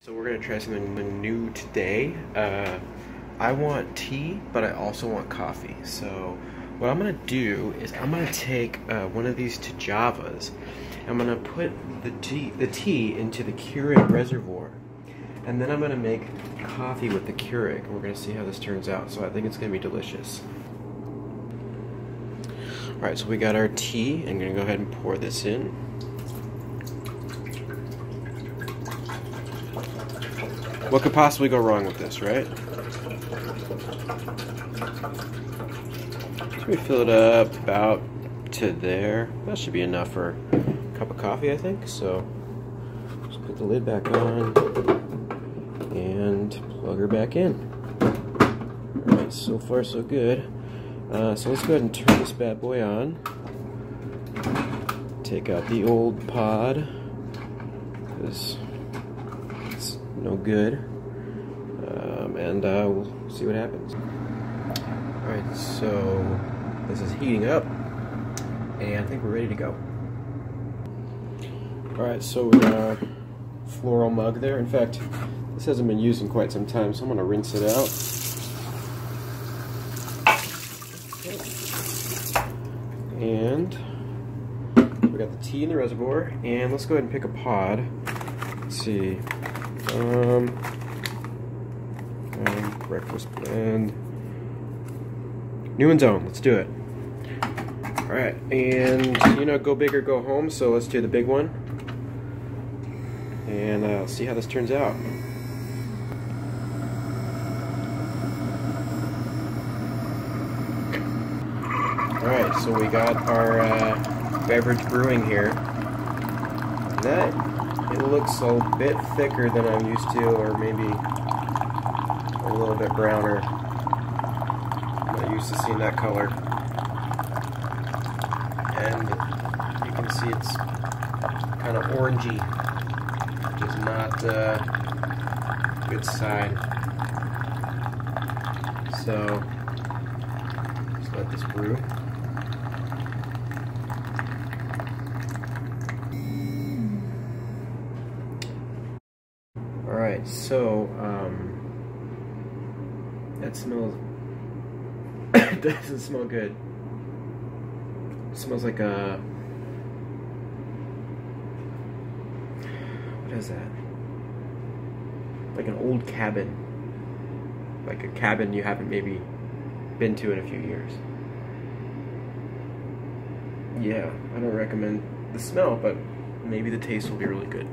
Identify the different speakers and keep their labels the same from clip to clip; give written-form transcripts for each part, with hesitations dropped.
Speaker 1: So we're gonna try something new today. I want tea, but I also want coffee. So what I'm gonna do is I'm gonna take one of these Javas. I'm gonna put the tea into the Keurig reservoir, and then I'm gonna make coffee with the Keurig. We're gonna see how this turns out. So I think it's gonna be delicious. All right, so we got our tea. I'm gonna go ahead and pour this in. What could possibly go wrong with this, right? So we fill it up about to there. That should be enough for a cup of coffee, I think. So just put the lid back on and plug her back in. Alright, so far so good. So let's go ahead and turn this bad boy on. Take out the old pod, because it's no good. And we'll see what happens. Alright, so this is heating up, and I think we're ready to go. Alright, so we got our floral mug there. In fact, this hasn't been used in quite some time, so I'm going to rinse it out. And we got the tea in the reservoir, and let's go ahead and pick a pod. Let's see. Breakfast blend. New and Zone. Let's do it. Alright, and you know, go big or go home, so let's do the big one. And see how this turns out. Alright, so we got our beverage brewing here. That, it looks a bit thicker than I'm used to, or maybe a little bit browner. I'm not used to seeing that color. And you can see it's kind of orangey, which is not a good sign. So, just let this brew. Alright, so, that smells, it doesn't smell good. It smells like a, what is that? Like an old cabin. Like a cabin you haven't maybe been to in a few years. Yeah, I don't recommend the smell, but maybe the taste will be really good.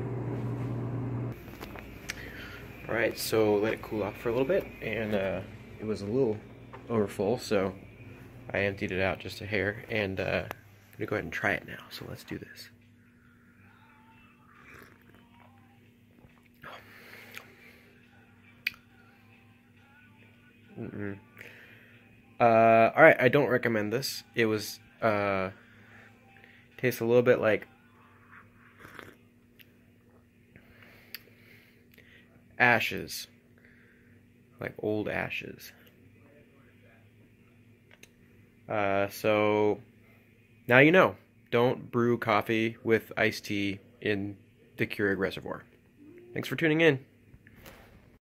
Speaker 1: Alright, so let it cool off for a little bit, and it was a little overfull, so I emptied it out just a hair, and I'm going to go ahead and try it now, so let's do this. Alright, I don't recommend this. It was, tastes a little bit like ashes, like old ashes. So now you know, don't brew coffee with iced tea in the Keurig reservoir. Thanks for tuning in.